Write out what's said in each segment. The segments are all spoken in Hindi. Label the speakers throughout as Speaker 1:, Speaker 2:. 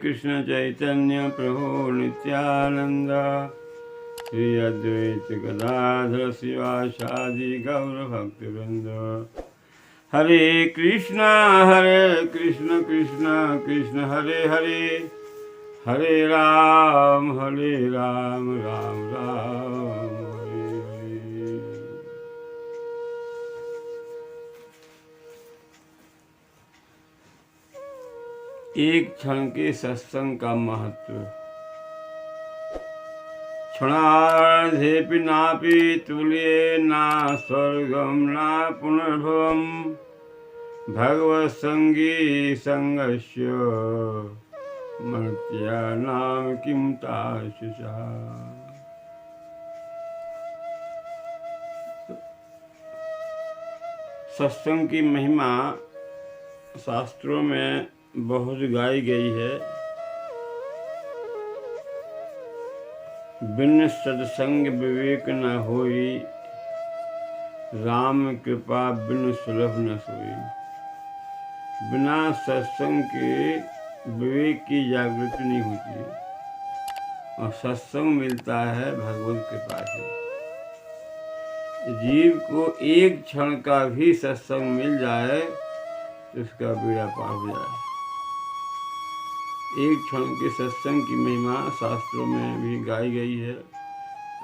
Speaker 1: कृष्ण चैतन्य प्रभु नित्यानंद श्री अद्वैत गदाधर शिवासादि गौर भक्तवृंद। हरे कृष्ण कृष्ण कृष्ण हरे हरे, हरे राम राम राम हरे हरे। एक क्षण के सत्संग का महत्व। क्षणार्धेऽपि नापि तुल्ये न स्वर्गं न पुनर्भवम् भगवत्सङ्गी सङ्गस्य मर्त्यानां किं तादृशः। सत्संग की महिमा शास्त्रों में बहुत गाई गई है। बिन सत्संग विवेक न होई, राम कृपा बिन सुलभ न सोई। बिना सत्संग के विवेक की जागृति नहीं होती और सत्संग मिलता है भगवत कृपा से। जीव को एक क्षण का भी सत्संग मिल जाए तो उसका बेड़ा पार हो जाए। एक क्षण के सत्संग की महिमा शास्त्रों में भी गाई गई है,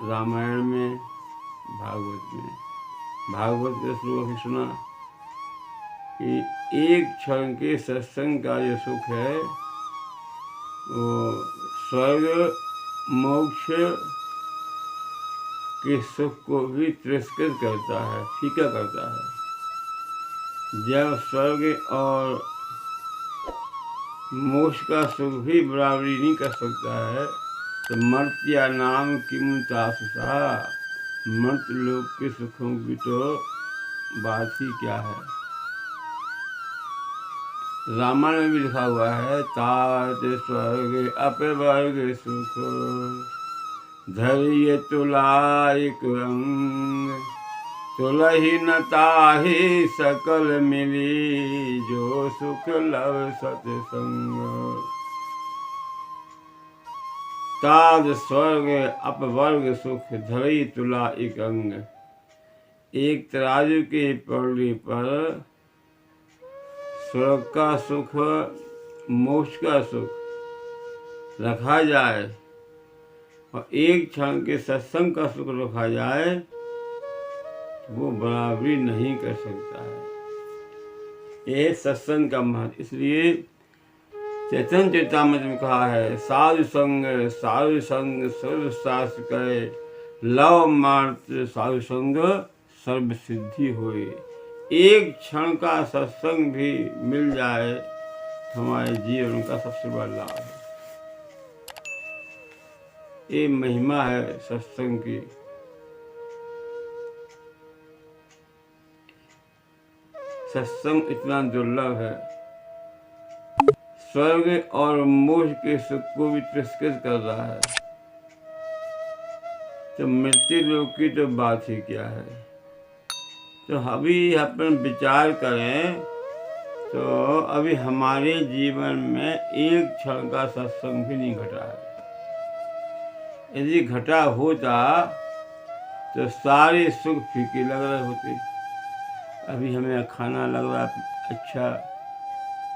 Speaker 1: रामायण में, भागवत में। भागवत के श्लोक में सुना कि एक क्षण के सत्संग का जो सुख है वो स्वर्ग मोक्ष के सुख को भी तिरस्कृत करता है, फीका करता है। जब स्वर्ग और मोक्ष का सुख भी बराबरी नहीं कर सकता है तो मर्त्या नाम किम तासुषा, मर्त्य लोक के सुखों की तो बात ही क्या है। रामायण में भी लिखा हुआ है, तात स्वर्ग अपवर्ग सुख धैर्य तुलाइक अंग, तुलही न ताहि सकल मिली, जो सुख लव सत्संग। ताद स्वर्ग अपवर्ग सुख धरई तुला एक अंग। एक तराजू के पलड़े पर स्वर्ग का सुख, मोक्ष का सुख रखा जाए और एक क्षण के सत्संग का सुख रखा जाए, वो बराबरी नहीं कर सकता है। ये सत्संग का महत्व। इसलिए चैतन्य चरितामृत में कहा है, साधु संग सर्व शास्त्र कहे, लव मात्र साधु संग सर्व सिद्धि होए। एक क्षण का सत्संग भी मिल जाए तो हमारे जीवन का सबसे बड़ा लाभ है। ये महिमा है सत्संग की। सत्संग इतना दुर्लभ है, स्वर्ग और मोक्ष के सुख को भी तिरस्कृत कर रहा है, तो मृत्यु लोक की तो बात ही क्या है। तो अभी अपन विचार करें तो अभी हमारे जीवन में एक क्षण का सत्संग भी नहीं घटा है। यदि घटा होता तो सारे सुख फीके लग रहे होते। अभी हमें खाना लग रहा है अच्छा,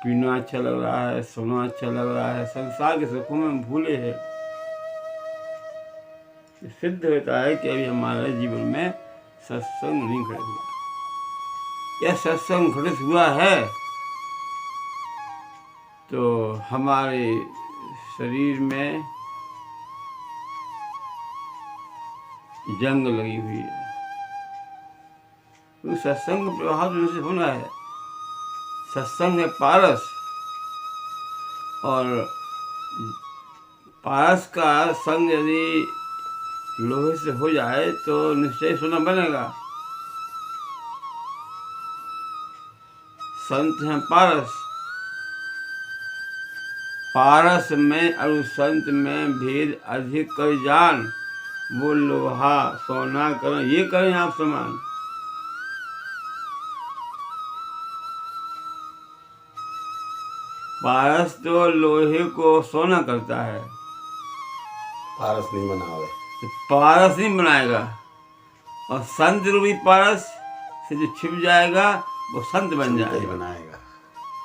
Speaker 1: पीना अच्छा लग रहा है, सोना अच्छा लग रहा है, संसार के सुखों में भूले हैं। सिद्ध होता है कि अभी हमारे जीवन में सत्संग नहीं घटित हुआ। यह सत्संग घटित हुआ है तो हमारे शरीर में जंग लगी हुई है। तो सत्संग प्रभाव से होना है। सत्संग है पारस, और पारस का संग यदि लोहे से हो जाए तो निश्चय सोना बनेगा। संत हैं पारस, पारस में और संत में भेद अधिक कर जान, वो लोहा सोना करें, ये करें आप समान। पारस तो लोहे को सोना करता है,
Speaker 2: पारस नहीं बनावे।
Speaker 1: तो पारस नहीं बनाएगा। और संत रूपी पारस से जो छिप जाएगा वो संत बन
Speaker 2: संत ही
Speaker 1: जाएगा।
Speaker 2: बनाएगा।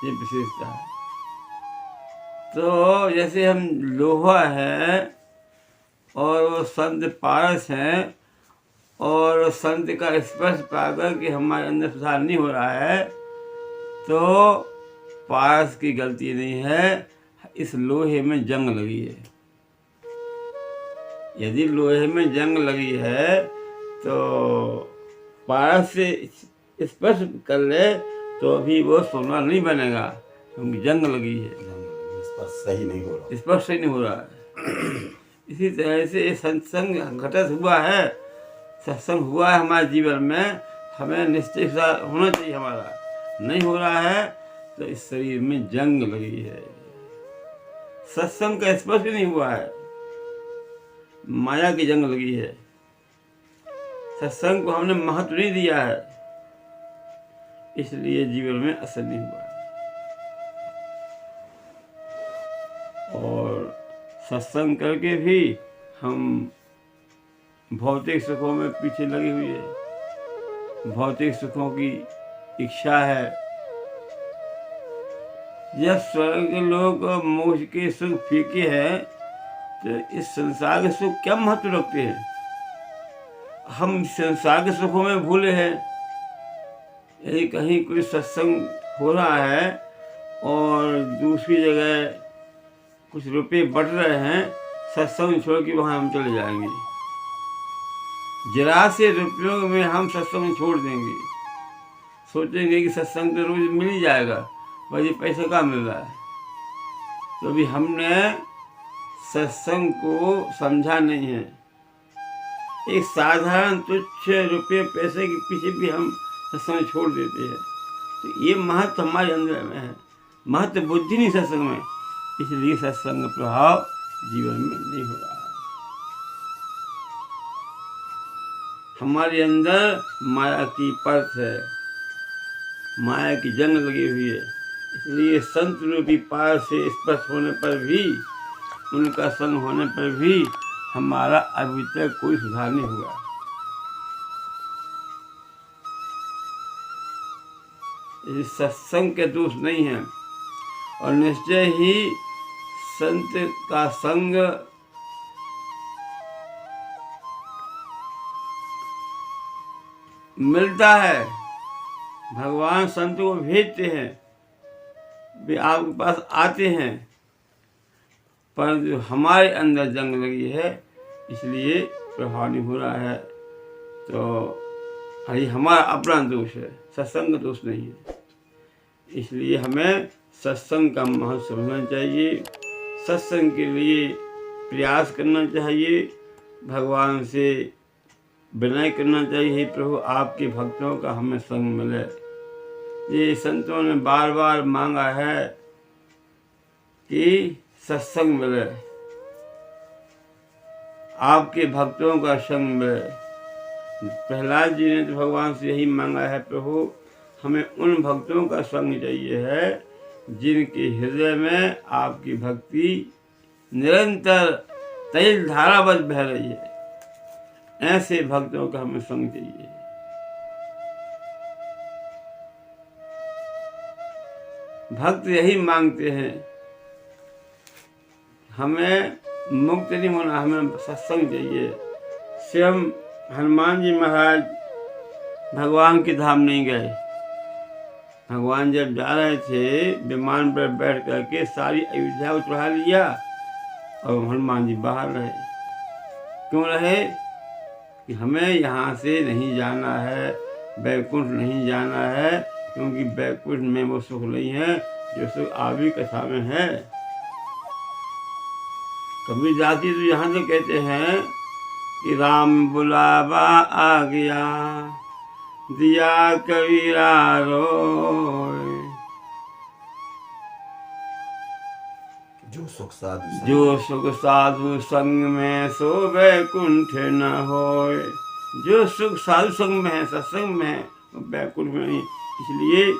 Speaker 1: ये विशेषता है। तो जैसे हम लोहा है और वो संत पारस हैं, और संत का स्पर्श पाकर के हमारे अंदर सुधार नहीं हो रहा है, तो पारस की गलती नहीं है, इस लोहे में जंग लगी है। यदि लोहे में जंग लगी है तो पारस से स्पर्श कर ले तो अभी वो सोना नहीं बनेगा, क्योंकि जंग लगी है,
Speaker 2: स्पर्श सही नहीं हो रहा।
Speaker 1: स्पर्श ही नहीं हो रहा है। इसी तरह से ये सत्संग घटित हुआ है, सत्संग हुआ है हमारे जीवन में, हमें निश्चय होना चाहिए। हमारा नहीं हो रहा है तो इस शरीर में जंग लगी है, सत्संग का स्पर्श नहीं हुआ है, माया की जंग लगी है। सत्संग को हमने महत्व नहीं दिया है, इसलिए जीवन में असर नहीं हुआ है। और सत्संग करके भी हम भौतिक सुखों में पीछे लगी हुई है, भौतिक सुखों की इच्छा है। जब स्वर्ग के लोग मोक्ष के सुख फीके हैं तो इस संसार के सुख क्या महत्व रखते हैं। हम संसार के सुखों में भूले हैं। यदि कहीं कोई सत्संग हो रहा है और दूसरी जगह कुछ रुपए बढ़ रहे हैं, सत्संग छोड़ के वहाँ हम चले जाएंगे। जरा से रुपयों में हम सत्संग छोड़ देंगे, सोचेंगे कि सत्संग तो रोज मिल ही जाएगा, भाई ये पैसा कहाँ मिल रहा है। तो अभी हमने सत्संग को समझा नहीं है। एक साधारण तुच्छ रुपये पैसे के पीछे भी हम सत्संग छोड़ देते हैं। तो ये महत्व हमारे अंदर में है, महत्व बुद्धि नहीं सत्संग में, इसलिए सत्संग प्रभाव जीवन में नहीं हो रहा है। हमारे अंदर माया की परत है, माया की जंग लगी हुई है, इसलिए संत रूपी पार से स्पर्श होने पर भी, उनका संग होने पर भी हमारा अभी तक कोई सुधार नहीं हुआ। ये सत्संग के दोष नहीं है, और निश्चय ही संत का संग मिलता है। भगवान संत को भेजते हैं, वे आपके पास आते हैं, पर जो हमारे अंदर जंग लगी है इसलिए प्रभाव नहीं हो रहा है। तो ये हमारा अपना दोष है, सत्संग का दोष नहीं है। इसलिए हमें सत्संग का महत्व समझना चाहिए, सत्संग के लिए प्रयास करना चाहिए, भगवान से विनय करना चाहिए, प्रभु आपके भक्तों का हमें संग मिले। ये संतों ने बार बार मांगा है कि सत्संग मिले, आपके भक्तों का संग मिले। प्रहलाद जी ने तो भगवान से यही मांगा है, प्रभु हमें उन भक्तों का संग चाहिए है जिनके हृदय में आपकी भक्ति निरंतर तैल धारावत बह रही है। ऐसे भक्तों का हमें संग चाहिए। भक्त यही मांगते हैं, हमें मुक्त नहीं होना, हमें सत्संग चाहिए। स्वयं हनुमान जी महाराज भगवान के धाम नहीं गए। भगवान जब जा रहे थे विमान पर बैठ करके सारी अयोध्या को चढ़ा लिया और हनुमान जी बाहर रहे। क्यों रहे? कि हमें यहाँ से नहीं जाना है, बैकुंठ नहीं जाना है, क्योंकि बैकुंठ में वो सुख नहीं है जो सुख आवी कथा में है। कबीर जाति तो यहाँ तो कहते हैं कि राम बुलावा आ गया, दिया कबीरा रोय। जो सुख साधु संग में सो बैकुंठ न होय। जो सुख साधु संग में है, सत्संग में है, बैकुंठ में नहीं। इसलिए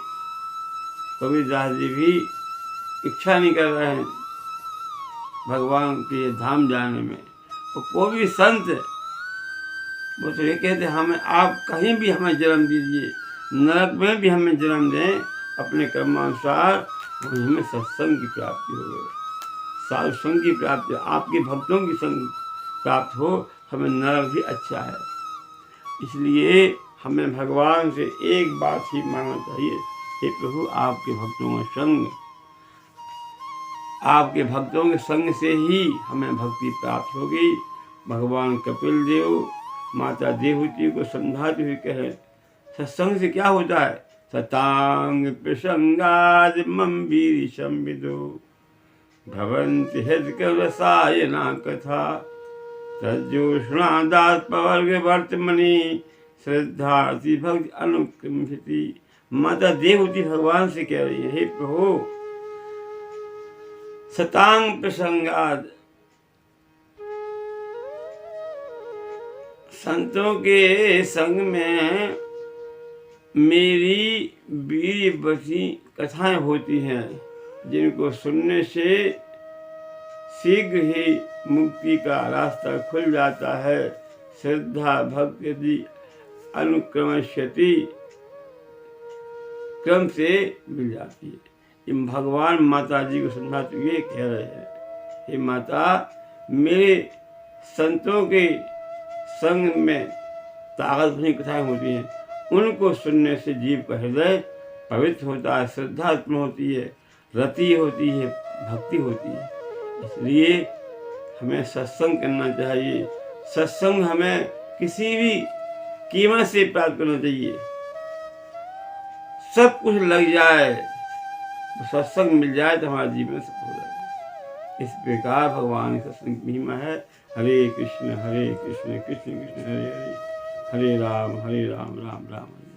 Speaker 1: कबीरदास जी भी इच्छा नहीं कर रहे हैं भगवान के धाम जाने में, तो कोई भी संत वो तो ये कहते हमें आप कहीं भी हमें जन्म दीजिए, नरक में भी हमें जन्म दें, अपने कर्मानुसार वहीं हमें सत्संग की प्राप्ति हो, साधु संग की प्राप्ति, आपके भक्तों की संग प्राप्त हो, हमें नरक भी अच्छा है। इसलिए हमें भगवान से एक बात ही मांगना चाहिए, हे प्रभु आपके भक्तों का संग, आपके भक्तों के संग से ही हमें भक्ति प्राप्त होगी। भगवान कपिल देव माता देवहूति को समझाते हुए कहे सत्संग से क्या होता है, सतांग प्रसंगाद मम वीर संविदो भवन्ति हृदकरसायना कथा तज्जोष्णादात पवर्ग वर्तमनि श्रद्धार्थी भक्ति अनुक्रमति। माता देवहूति भगवान से कह रही है, हे प्रभु सतांग प्रसंगाद, संतों के संग में मेरी वीर बसी कथाएं होती हैं, जिनको सुनने से शीघ्र ही मुक्ति का रास्ता खुल जाता है। श्रद्धा भक्ति अनुक्रमश्यति, क्रम से मिल जाती है। ये भगवान माता जी को समझाते हुए कह रहे हैं, हे माता मेरे संतों के संग में ताकत भरी कथाएं होती हैं, उनको सुनने से जीव का हृदय पवित्र होता है, श्रद्धा उत्पन्न होती है, रति होती है, भक्ति होती है। इसलिए हमें सत्संग करना चाहिए। सत्संग हमें किसी भी कीमत से प्राप्त करना चाहिए। सब कुछ लग जाए तो सत्संग मिल जाए तो हमारा जीवन सफल हो जाए। इस प्रकार भगवान की सत्संग की महिमा है। हरे कृष्ण कृष्ण कृष्ण हरे हरे, हरे राम राम राम हरे।